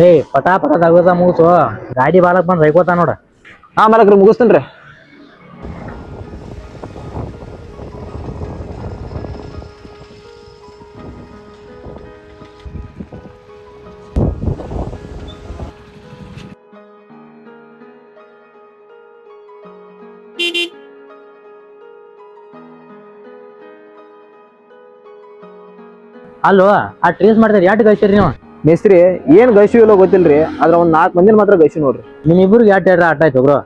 ಏಯ್ ಪಟಾ ಪಟ ತಗೋದ ಮುಗಿಸು ಗಾಡಿ ಬಾಳಕ್ ಬಂದ್ ರೈಕೋತ ನೋಡ. ಹಾ ಮಾಲಕ್ರಿ ಮುಗಿಸ್ತೇನ್ರಿ. ಅಲ್ಲೋ ಆ ಟ್ರೇಸ್ ಮಾಡ್ತಾರೆ ಯಾಟ್ ಗಳಿಸಿರಿ ನೀವು? ಮೇಸ್ತ್ರಿ ಏನ್ ಗಳಿಸಿವಿ ಇಲ್ಲೋ ಗೊತ್ತಿಲ್ರಿ, ಆದ್ರ ಒಂದ್ 4 ಮಂದಿನ ಮಾತ್ರ ಗಳಿಸಿ ನೋಡ್ರಿ. ನಿಮ್ಮಿಬ್ರಿಗೆ ಯಾಟ್ ಹೇಳ್ರ ಆಟ ಆಯ್ತು ಬ್ರೋ.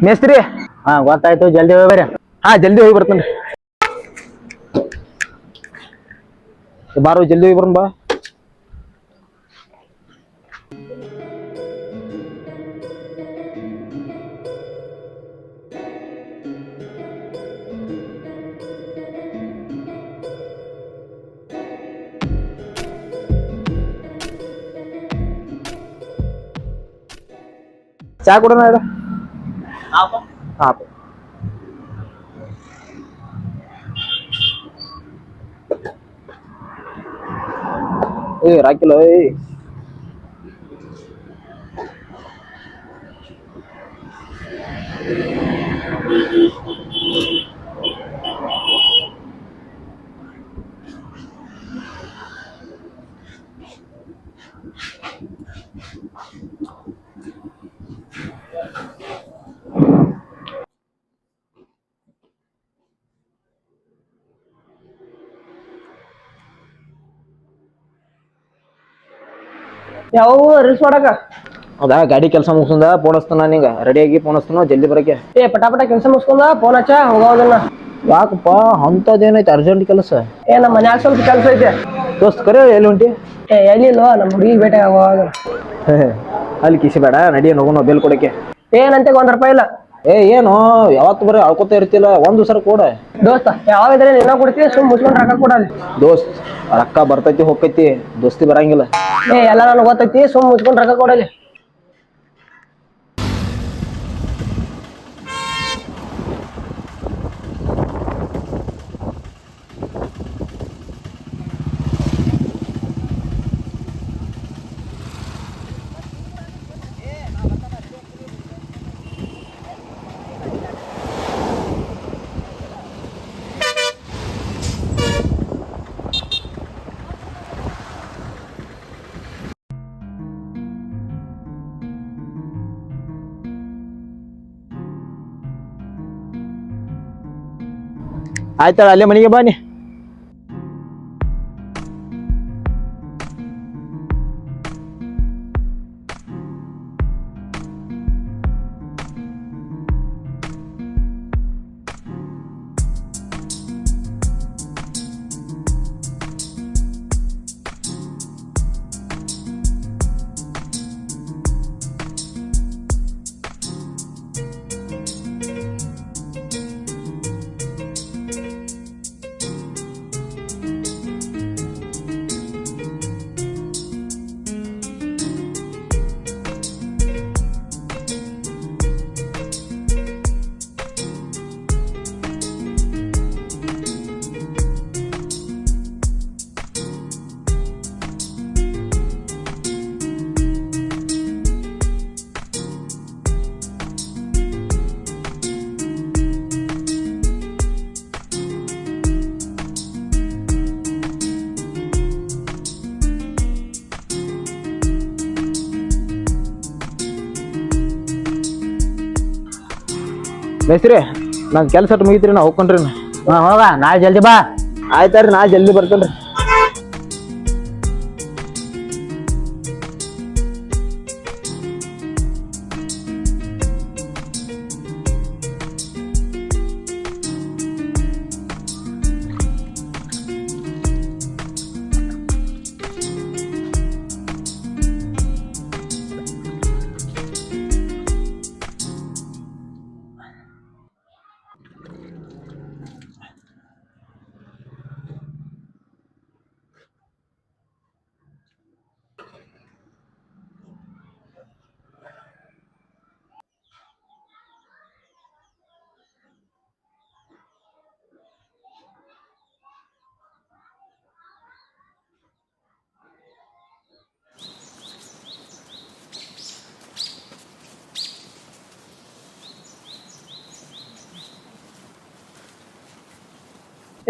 ಮೇಸ್ತ್ರಿ ಹಾ ಗೊತ್ತಾಯ್ತು, ಜಲ್ದಿ ಹೋಗಿ ಬರ್ರಿ. ಹಾ ಜಲ್ದಿ ಹೋಗಿ ಬರ್ತೇನ್ರಿ. ಬಾರೋ ಜಲ್ದಿ ಹೋಗಿ ಬರೋಣ ಬಾ. ಚಾ ಕೊಡೋಣ ಹೇಳ. ಹಾ ಏ ರಾಕಿಲ್ಲ ಏ. ಯಾವ ರೀಲ್ಸ್ ಮಾಡಕ ಹೌದಾ, ಗಾಡಿ ಕೆಲಸ ಮುಗಿಸ್ಕೊಂಡ ಫೋನ್ ಹಚ್ತಾನ ನಿಂಗ, ರೆಡಿಯಾಗಿ ಫೋನ್ ಹಚ್ತಾನ ಜಲ್ದಿ ಬರಕ್ಕೆ. ಪಟಾಪಟ ಕೆಲಸ ಮುಗಿಸ್ಕೊಂಡ ಫೋನ್ ಹಚ್ಚ ಹೋಗೋದನ್ನ. ಯಾಕಪ್ಪ ಅಂತದೇನೈತೆ ಅರ್ಜೆಂಟ್ ಕೆಲಸ? ನಮ್ಮ ಮನ್ಯಾಗ ಸ್ವಲ್ಪ ಕೆಲಸ ಐತೆ. ದೋಸ್ತ್ ಕರೆ ಎಲ್ಲಿ ಹೊಂಟಿ? ಎಲ್ಲಿಲ್ವ ನಮ್ಮ ಹುಡುಗಿ ಭೇಟಿ ಆಗುವಾಗ. ಅಲ್ಲಿ ಕಿಸಿ ಬೇಡ, ನಡಿ ಹೋಗೋಣ ಬೆಲ್ ಕೊಡಕ್ಕೆ. ಏನಂತೆ ₹1 ಇಲ್ಲ. ಏನು ಯಾವತ್ತು ಬರೀ ಅಳ್ಕೊತ ಇರ್ತಿಲ್ಲ, ಒಂದ್ ಸರ ಕೊಡ. ದೋಸ್ತ ಯಾವಾಗಿದ್ರೆ ನಿನ್ನ ಕೊಡ್ತೀವಿ, ಸುಮ್ ಮುಚ್ಕೊಂಡು ರೊಕ್ಕ ಕೊಡಲ್ಲಿ. ದೋಸ್ತ್ ರೊಕ್ಕ ಬರ್ತೈತಿ ಹೋಗ್ತೈತಿ, ದೋಸ್ತಿ ಬರಂಗಿಲ್ಲ. ಎಲ್ಲ ನನಗೆ ಗೊತ್ತೈತಿ, ಸುಮ್ ಮುಚ್ಕೊಂಡು ರೊಕ್ಕ ಕೊಡಲಿ. ಆಯ್ತಾಳ, ಅಲ್ಲೇ ಮನೆಗೆ ಬಾನಿ. ಮೇಸ್ತ್ರಿ ನನ್ ಕೆಲಸ ಮುಗಿತ್ರಿ, ನಾ ಹೋಗ್ಕೊಂಡ್ರಿ. ಹೋಗ ನಾಳೆ ಜಲ್ದಿ ಬಾ. ಆಯ್ತಾರ್ರಿ, ನಾ ಜಲ್ದಿ ಬರ್ತೇನ್ರಿ.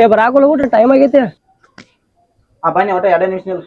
ಏ ಬರಾಕಲ್ಲ ಊಟ ಟೈಮ್ ಆಗೈತೆ. ಬನ್ನಿ ಒಟ್ಟ 2 ನಿಮಿಷ ನಿಲ್ಲ.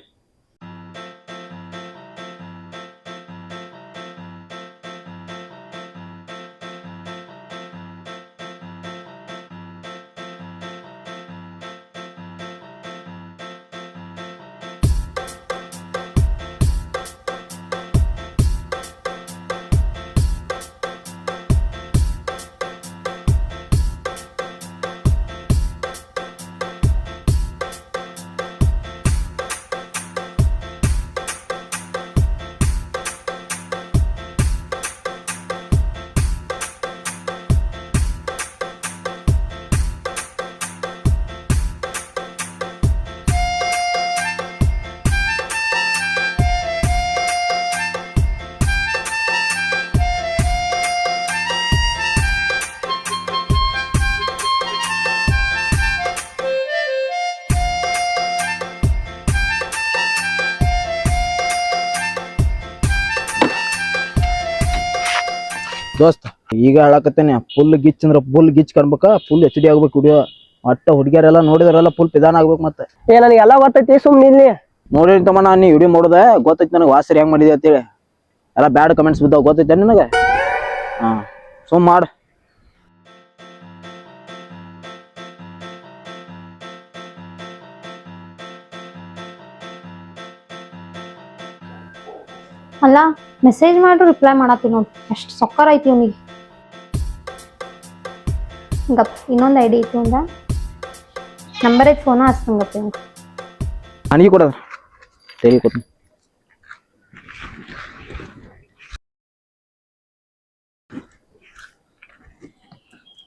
ದೋಸ್ತ ಈಗ ಹೇಳಕತ್ತೇನೆ, ಫುಲ್ ಗಿಚ್ ಅಂದ್ರ ಫುಲ್ ಗಿಚ್ ಕಾಣ್ಬೇಕ, ಫುಲ್ HD ಆಗ್ಬೇಕು ವಿಡಿಯೋ. ಒಟ್ಟ ಹುಡುಗಿಯರೆಲ್ಲ ನೋಡಿದ್ರೆಲ್ಲ ಫುಲ್ ಪಿದಾನ ಆಗ್ಬೇಕು. ಮತ್ತೆ ಏ ನನಗೆಲ್ಲ ಗೊತ್ತೈತಿ, ಸುಮ್ ನಿಲ್ಲಿ. ನೋಡಿ ತಮ್ಮ, ನಾನು ನೀ ವಿಡಿಯೋ ಮಾಡೋದೆ ಗೊತ್ತೈತಿ ನನಗೆ, ವಾಸರಿ ಹೆಂಗ್ ಮಾಡಿದೆ ಅಂತೇಳಿ. ಎಲ್ಲ ಬ್ಯಾಡ್ ಕಮೆಂಟ್ಸ್ ಬಿದ್ದಾವ ಗೊತ್ತೈತೆ ನಿನಗೆ. ಸುಮ್ ಮಾಡ. ಅಲ್ಲ ಮೆಸೇಜ್ ಮಾಡ್ರು ರಿಪ್ಲೈ ಮಾಡತ್ತಿ ನೋಡಿ, ಎಷ್ಟು ಸೊಕ್ಕರ್ ಐತಿ ಇವನಿಗೆ. ಗಪ್ ಇನ್ನೊಂದು ಐಡಿ ಐತಿ ಒಂದ ನಂಬರ್ ಐತಿ, ಫೋನ ಹಚ್ತಂಗಪ್ಪ ಇವಂಗ. ನನಗೆ ಕೊಡೋದು ಸರಿ ಕೊಡ್ತೀನಿ.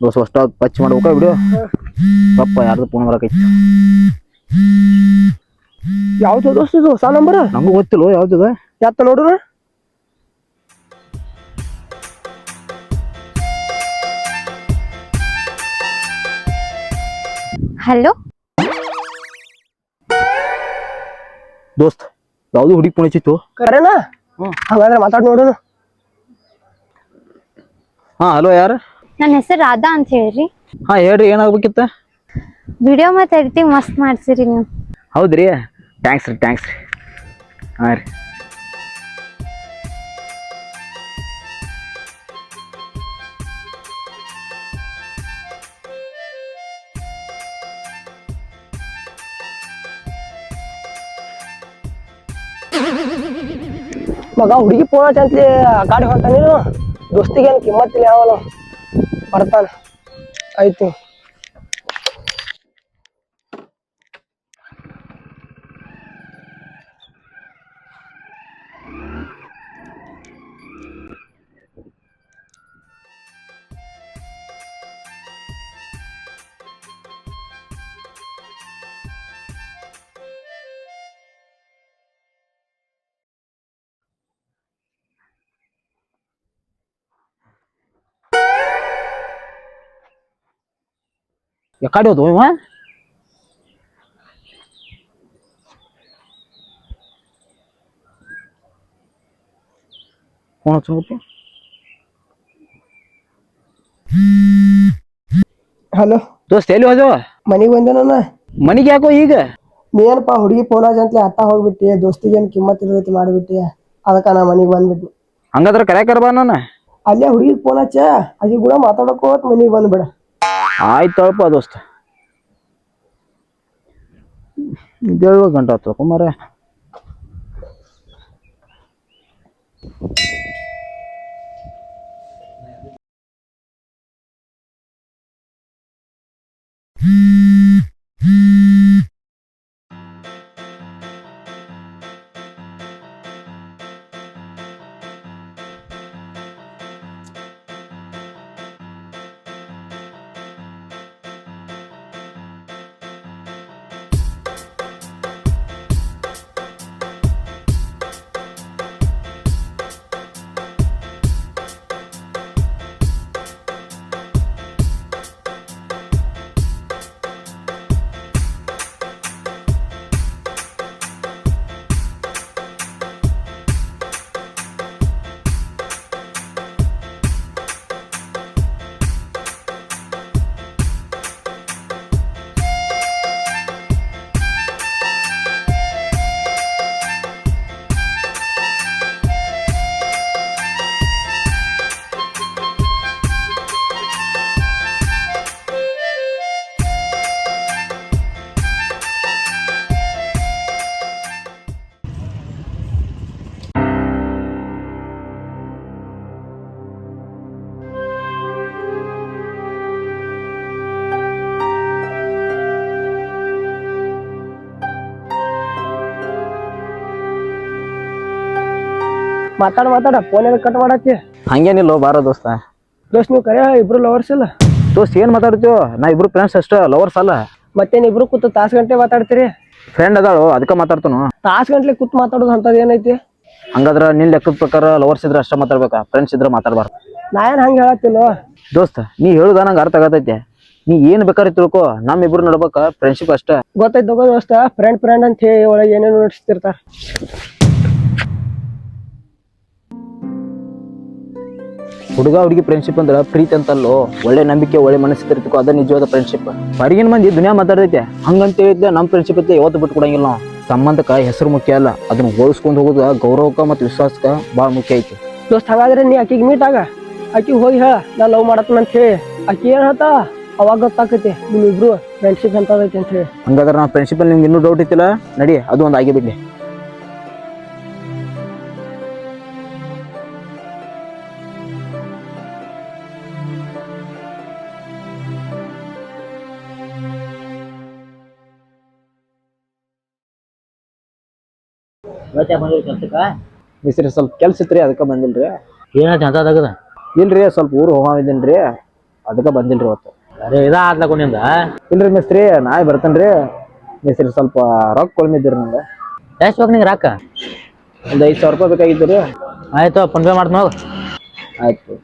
ದೋಸ್ತ ಅಷ್ಟ ಪಚ್ ಮಾಡ್ಬೇಕ ವಿಡಿಯೋ. ಪಪ್ಪ ಯಾರ್ದು ಫೋನ್ ಬರಕೈತಿ. ಯಾವ್ದು ದೋಸ್ತ ಇದು ಹೊಸ ನಂಬರ್? ನಂಗೂ ಗೊತ್ತಿಲ್ಲ ಯಾವ್ದದ. ಯಾತ್ತ ನೋಡ್ರ. ಹಲೋ ದೋಸ್ತ್ ಯಾವ್ದು ಹುಡುಗಿ ಫೋನ್ ಹಚ್ಚಿತ್ತು. ಕರೆನಾ? ಹಾಗಾದ್ರೆ ಮಾತಾಡ್ ನೋಡೋಣ. ಹಲೋ ಯಾರು? ನನ್ನ ಹೆಸರು ರಾಧಾ ಅಂತ ಹೇಳ್ರಿ. ಹೇಳ್ರಿ, ಏನಾಗ್ಬೇಕಿತ್ತ? ವಿಡಿಯೋ ಮತ್ತೆ ಎಡಿಟಿಂಗ್ ಮಸ್ತ್ ಮಾಡ್ಸಿರಿ ನೀವು. ಹೌದ್ರಿ, ಥ್ಯಾಂಕ್ಸ್ ರೀ. ರೀ ಮಗ ಹುಡುಗಿ ಫೋನ್ ಹಚ್ಚಂತ್ಲಿ ಆ ಗಾಡಿ ಹೊಂಟ. ನೀನು ದೋಸ್ತಿಗೇನು ಕಿಮ್ಮತ್ತಿಲ್ಲ, ಯಾವನು ಬರ್ತಾನ. ಆಯ್ತು ಯಾಕಡೆ ಹೋದ್ವು ಇವ? ಫೋನ್ ಹಚ್ಚಬೇಕು. ಹಲೋ ದೋಸ್ತ ಎಲ್ಲಿ ಹೋದ್ವ? ಮನಿಗೆ ಬಂದೆ ನಾನು. ಮನಿಗೆ ಯಾಕೋ ಈಗ? ನೀ ಏನಪ್ಪ ಹುಡುಗಿ ಫೋನ್ ಹಚ್ಚಂತ್ಲಿ ಅತ್ತ ಹೋಗ್ಬಿಟ್ಟಿ, ದೋಸ್ತಿಗೇನು ಕಿಮ್ಮತ್ ಇರ್ತೈತಿ ಮಾಡಿಬಿಟ್ಟಿ. ಅದಕ್ಕೆ ನಾ ಮನಿಗೆ ಬಂದ್ಬಿಟ್ಟಿ. ಹಂಗಾದ್ರೆ ಕರ್ಯಾಕರ ಬಾ ನಾನು. ಅಲ್ಲೇ ಹುಡುಗಿ ಫೋನ್ ಹಚ್ಚ, ಆಕಿ ಕೂಡ ಮಾತಾಡಕೋತ್ ಮನಿಗೆ ಬಂದ್ಬಿಡ. ಆಯ್ತಪ್ಪ ದೋಸ್ತ. 7 ಗಂಟೆ ಆಯ್ತು ಕುಮಾರ. ಮಾತಾಡ ಫೋನ್ ಕಟ್ ಮಾಡತ್ತಿ. ಹಂಗೇನಿಲ್ಲ ಬಾರೋ ದೋಸ್ತ. ದೋಸ್ತ್ ನೀವು ಕರೆ ಇಬ್ರು ಲವರ್ಸ್ ಇಲ್ಲ? ದೋಸ್ತ್ ಏನ್ ಮಾತಾಡ್ತೀವೋ, ನಾ ಇಬ್ರು ಫ್ರೆಂಡ್ಸ್ ಅಷ್ಟ, ಲವರ್ಸ್ ಅಲ್ಲ. ಮತ್ತೇನ್ ಇಬ್ರು ಕೂತು ತಾಸ್ ಗಂಟೆ ಮಾತಾಡ್ತೀರಿ? ಫ್ರೆಂಡ್ ಅದಾಳು ಅದಕ್ಕ ಮಾತಾಡ್ತಾನು. ತಾಸ್ ಗಂಟ್ಲೆ ಕೂತ್ ಮಾತಾಡೋದು ಅಂತದ್ ಏನೈತಿ? ಹಂಗಾದ್ರ ನಿನ್ ಲೆಕ್ಕದ ಪ್ರಕಾರ ಲವರ್ಸ್ ಇದ್ರ ಅಷ್ಟ ಮಾತಾಡ್ಬೇಕಾ, ಫ್ರೆಂಡ್ಸ್ ಇದ್ರ ಮಾತಾಡ್ಬಾರ್ದು? ನಾ ಏನ್ ಹಂಗ ಹೇಳತ್ತಿಲ್ಲೋ ದೋಸ್ತ. ನೀ ಹೇಳುದ ನಂಗೆ ಅರ್ಥ ಆಗತೈತೆ. ನೀ ಏನ್ ಬೇಕಾದ್ರೆ ತಿಳ್ಕೊ, ನಮ್ ಇಬ್ರು ನಡ್ಬೇಕ ಫ್ರೆಂಡ್ಶಿಪ್ ಅಷ್ಟ. ಗೊತ್ತಾಯ್ತು ದೋಸ್ತ, ಫ್ರೆಂಡ್ ಅಂತ ಹೇಳಿ ಒಳಗೆ ಏನೇನು ನಡೆಸ್ತಿರ್ತಾರ. ಹುಡುಗ ಹುಡುಗಿ ಫ್ರೆಂಡ್ಶಿಪ್ ಅಂದ್ರ ಪ್ರೀತಿ ಅಂತಲ್ಲೋ, ಒಳ್ಳೆ ನಂಬಿಕೆ ಒಳ್ಳೆ ಮನಸ್ಸು ಇರ್ತಿಕೋ, ಅದ ನಿಜವಾದ ಫ್ರೆಂಡ್ಶಿಪ್. ಹೊರಗಿನ ಮಂದಿ ದುನಿಯಾ ಮಾತಾಡೈತೆ ಹಂಗಂತ ಹೇಳಿದ್ದೆ, ನಮ್ ಫ್ರೆಂಡ್ಶಿಪ್ ಐತೆ ಯಾವತ್ತು ಬಿಟ್ಟು ಕೊಡಂಗಿಲ್ಲ ನಾವು. ಸಂಬಂಧಕ್ಕ ಹೆಸರು ಮುಖ್ಯ ಅಲ್ಲ, ಅದನ್ನ ಹೋಲಿಸ್ಕೊಂಡು ಹೋಗೋದ ಗೌರವಕ್ಕ ಮತ್ತು ವಿಶ್ವಾಸಕ್ಕ ಬಾಳ ಮುಖ್ಯ ಐತಿ. ದೋಸ್ತ್ ಹಾಗಾದ್ರೆ ನೀ ಆಕಿಗೆ ಮೀಟ್ ಆಗ, ಆಕಿ ಹೋಗಿ ಹೇಳ ನಾ ಲವ್ ಮಾಡತ್ತನ ಅಂತ ಹೇಳಿ. ಆಕಿ ಏನ್ ಹೇಳ್ತಾ ಅವಾಗ ಗೊತ್ತಾಕೈತಿ ನಿಮ್ ಇಬ್ರು ಫ್ರೆಂಡ್ಶಿಪ್ ಅಂತದೈತಿ ಅಂತ ಹೇಳಿ. ಹಂಗಾದ್ರೆ ನಾ ಫ್ರೆಂಡ್ಶಿಪ್ ಅಲ್ಲಿ ನಿಮ್ಗೆ ಇನ್ನೂ ಡೌಟ್ ಐತಿಲ್ಲ, ನಡಿ ಅದು ಒಂದು ಆಗಿ ಬಿಡ್ಲಿ. ಕೆಲ್ಸಕ್ಕ ಮಿಸ್ರಿ ಸ್ವಲ್ಪ ಕೆಲ್ಸ ಇತ್ರಿ, ಅದಕ್ಕೆ ಬಂದಿಲ್ರಿ. ಏನೈತಿ ಅಂತದಾಗದ? ಇಲ್ರಿ ಸ್ವಲ್ಪ ಊರು ಹೋಗಿದ್ದೀನ್ರಿ, ಅದಕ್ಕೆ ಬಂದಿಲ್ರಿ ಇವತ್ತು. ಅರೆ ಆದ್ಲಕ್ಕ ನಿಂದ? ಇಲ್ರಿ ಮಿಸ್ತ್ರಿ, ನಾಳೆ ಬರ್ತೇನ್ರಿ. ಮಿಸ್ತ್ರಿ ಸ್ವಲ್ಪ ರೊಕ್ಕ ಕೊಳ್ಮಿದ್ರಿ ನಂಗೆ. ಎಷ್ಟು ಬೇಕು ನಿಂಗೆ ರೊಕ್ಕ? ಒಂದು 5,000 ರೂಪಾಯಿ ಬೇಕಾಗಿತ್ತು ರೀ. ಆಯ್ತು, ಫೋನ್ ಪೇ ಮಾಡ್ತೀನಿ ಹೋಗು. ಆಯ್ತು.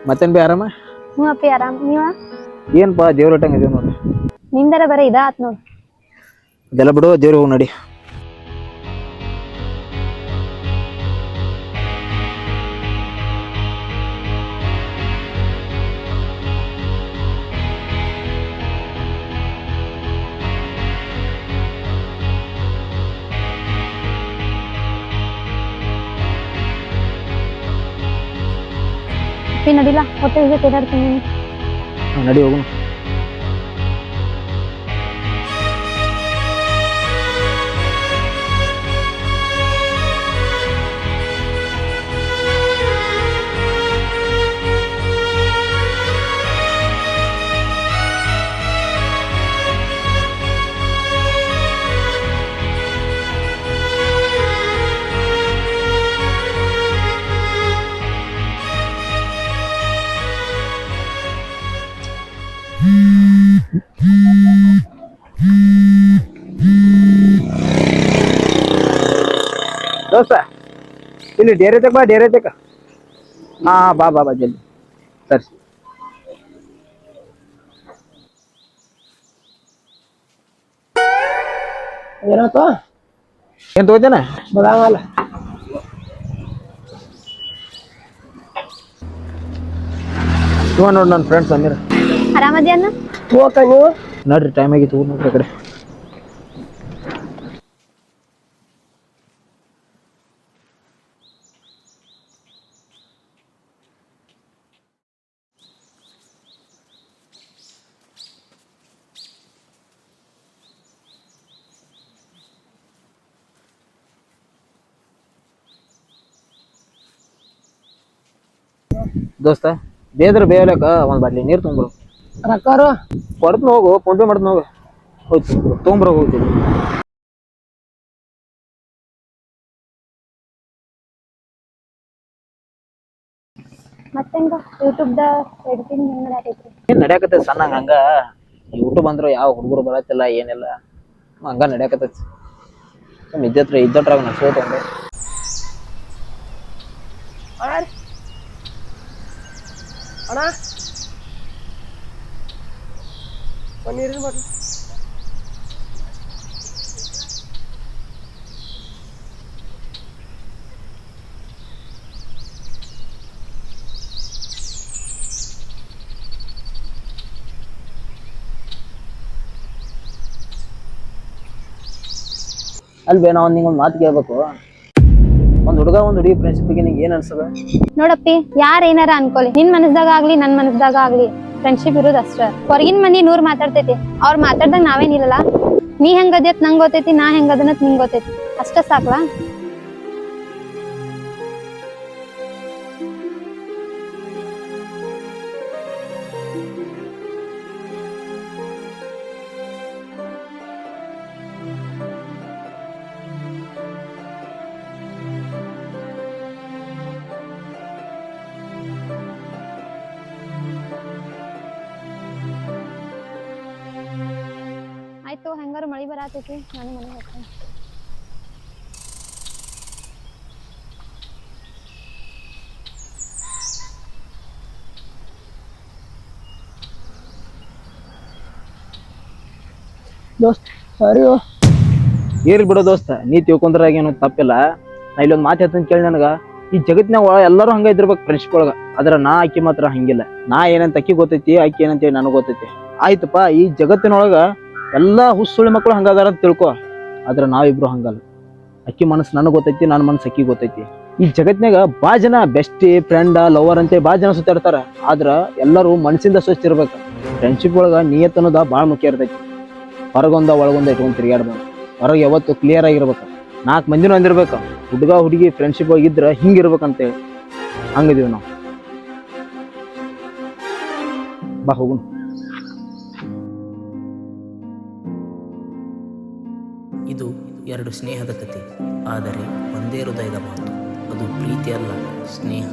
ಮತ್ತೇನ್ ಬಿ ಆರಾಮ? ಹ್ಞೂ ಅಪ್ಪಿ ಆರಾಮ್. ನೀವ? ಏನ್ಪಾ ದೇವ್ರ ಇಟ್ಟಂಗ ಇದೀವಿ ನೋಡ್ರಿ. ನಿಂದರ ಬರೀ ಇದಾತ್ ನೋಡ್. ಇದೆಲ್ಲ ಬಿಡು, ದೇವ್ರಿಗೆ ಹೋಗಿ ನಡಿ. ಅಪ್ಪಿ ನಡಿಲ್ಲ, ಹೊಟ್ಟೆ ಇದೆ ತಿರ್ಗಾಡ್ತೀನಿ. ನಡಿ ಹೋಗುಣ. ದೋಸ್ತ ಇಲ್ಲಿ ಡೇರೆ ತಕ ಬಾ, ಡೇರೆ ತಕ. ಹಾ ಬಾ ಬಾ ಬಾ ಜಲ್ದಿ ಸರಿ. ಏನಾಯ್ತು? ಏನ್ ತಗೋತೇನ? ಬದಾಮಲ್ಲ ಇವ ನೋಡ್ ನನ್ನ ಫ್ರೆಂಡ್ಸ್ ಅಂದಿರ. ಆರಾಮದಿ ಅನ್ನ? ಹೋಗಕ್ಕ ನೀವು ನೋಡ್ರಿ ಟೈಮ್ ಆಗಿತ್ತು, ನೋಡ್ರಿ ಆ ಕಡೆ. ದೋಸ್ತ ಬೇದ್ರ ಬೇಯಲಕ್ಕ ಒಂದ್ ಬಾಟ್ಲಿ ನೀರ್ ತೊಗೊಂಬರು. ರೊಕ್ಕರು ಕೊಡ್ತೀನಿ ಹೋಗು, ಫೋನ್ ಪೇ ಮಾಡ್ತೀನಿ ಹೋಗು. ಹೋಯ್ತು ತೊಗೊಂಬರ ಹೋಗ್ತೀನಿ. ಮತ್ತೆಂಗ ಯೂಟ್ಯೂಬ್ದ ಎಡಿಟಿಂಗ್ ಹೆಂಗ್ ಮಾಡಾಕೈತ್ರಿ? ಏನ್ ನಡ್ಯಾಕತ್ತೈತಿ ಸಣ್ಣಂಗ ಹಂಗ. ಯೂಟ್ಯೂಬ್ ಅಂದ್ರ ಯಾವ ಹುಡುಗರು ಬರತ್ತಿಲ್ಲ ಏನಿಲ್ಲ, ಹಂಗ ನಡ್ಯಾಕತ್ತೈತಿ. ಇದ್ದಟ್ರಾಗ ನಡ್ಸೋತಂದ್ರೆ ಅಣ್ಣ ಒಂದು ನೀರಿನ ಬಾಟ್ಲಿ. ಅಲ್ವೇ ನಾವು ನಿಂಗೊಂದು ಮಾತು ಕೇಳ್ಬೇಕು. ಒಂದು ಹುಡುಗಿ ಫ್ರೆಂಡ್ಶಿಪ್ ಬಗ್ಗೆ ನಿಂಗೆ ಏನು ಅನ್ಸದ? ನೋಡಪ್ಪಿ, ಯಾರ ಏನಾರ ಅನ್ಕೊಳ್ಳಿ, ನಿನ್ ಮನಸ್ದಾಗ ಆಗ್ಲಿ ನನ್ ಮನಸ್ದಾಗ ಆಗ್ಲಿ ಫ್ರೆಂಡ್ಶಿಪ್ ಇರೋದು ಅಷ್ಟ. ಹೊರಗಿನ ಮಂದಿ 100 ಮಾತಾಡ್ತೈತಿ, ಅವ್ರ ಮಾತಾಡ್ದಾಗ ನಾವೇನಿಲ್ಲಲ್ಲ. ನೀ ಹೆಂಗದ್ಯತ್ ನಂಗೆ ಗೊತ್ತೈತಿ, ನಾ ಹೆಂಗದನತ್ ನಿಂಗೆ ಗೊತ್ತೈತಿ, ಅಷ್ಟ ಸಾಕ್ಲಾ? ಆಯ್ತು, ಹೆಂಗಾರು ಮಳಿ ಬರಾತೈತಿ, ನಾನು ಮನೆಗೆ ಹೋಗ್ತೇನೆ. ದೋಸ್ತ್ ಸಾರಿ. ಏರ್ಲಿ ಬಿಡೋ ದೋಸ್ತ, ನೀ ತಿಳ್ಕೊಂಡ್ರಾಗ ಏನು ತಪ್ಪಿಲ್ಲ. ನಾ ಇಲ್ಲೊಂದು ಮಾತು ಹೇಳ್ತೀನಿ ಕೇಳಿ. ನನಗೆ ಈ ಜಗತ್ತಿನಾಗ ಎಲ್ಲರೂ ಹಂಗ ಇದ್ದಿರ್ಬೇಕು ಫ್ರೆಂಡ್ಶಿಪ್ ಒಳಗೆ. ಆದ್ರೆ ನಾ ಆಕಿ ಮಾತ್ರ ಹಂಗಿಲ್ಲ. ನಾ ಏನಂತ ಅಕ್ಕಿ ಗೊತ್ತೈತಿ, ಆಕಿ ಏನಂತೇಳಿ ನನಗೆ ಗೊತ್ತೈತಿ. ಆಯ್ತಪ್ಪ, ಈ ಜಗತ್ತಿನೊಳಗ ಎಲ್ಲಾ ಹುಸುಳಿ ಮಕ್ಕಳು ಹಂಗಾದಾರ ಅಂತ ತಿಳ್ಕೊ. ಆದ್ರೆ ನಾವಿಬ್ರು ಹಂಗಲ್ಲ. ಅಕ್ಕಿ ಮನಸ್ಸು ನನಗೆ ಗೊತ್ತೈತಿ, ನನ್ನ ಮನಸ್ಸು ಅಕ್ಕಿ ಗೊತ್ತೈತಿ. ಈ ಜಗತ್ನಾಗ ಬಾ ಜನ ಬೆಸ್ಟಿ, ಫ್ರೆಂಡ್, ಲವರ್ ಅಂತ ಬಾ ಜನ ಸುತ್ತಾಡ್ತಾರ. ಆದ್ರ ಎಲ್ಲರೂ ಮನಸ್ಸಿಂದ ಸ್ವಚ್ಛ ಇರ್ಬೇಕು. ಫ್ರೆಂಡ್ಶಿಪ್ ಒಳಗ ನಿಯತ್ ಅನ್ನೋದ ಭಾಳ ಮುಖ್ಯ ಇರ್ತೈತಿ. ಹೊರಗೊಂದ ಒಳಗೊಂದ ಇಟ್ಕೊಂಡು ತಿರುಗಾಡ್ಬೇಕು. ಹೊರಗೆ ಯಾವತ್ತು ಕ್ಲಿಯರ್ ಆಗಿರ್ಬೇಕು. 4 ಮಂದಿನೂ ಅಂದಿರ್ಬೇಕು, ಹುಡುಗಿ ಫ್ರೆಂಡ್ಶಿಪ್ ಆಗಿದ್ರ ಹಿಂಗಿರ್ಬೇಕಂತೇಳಿ. ಹಂಗಿದೀವಿ ನಾವು. ಬಾ ಹೋಗುಣ. ಇದು 2 ಸ್ನೇಹದ ಕಥೆ, ಆದರೆ ಒಂದೇ ಹೃದಯದ ಮಾತು. ಅದು ಪ್ರೀತಿ ಅಲ್ಲ, ಸ್ನೇಹ.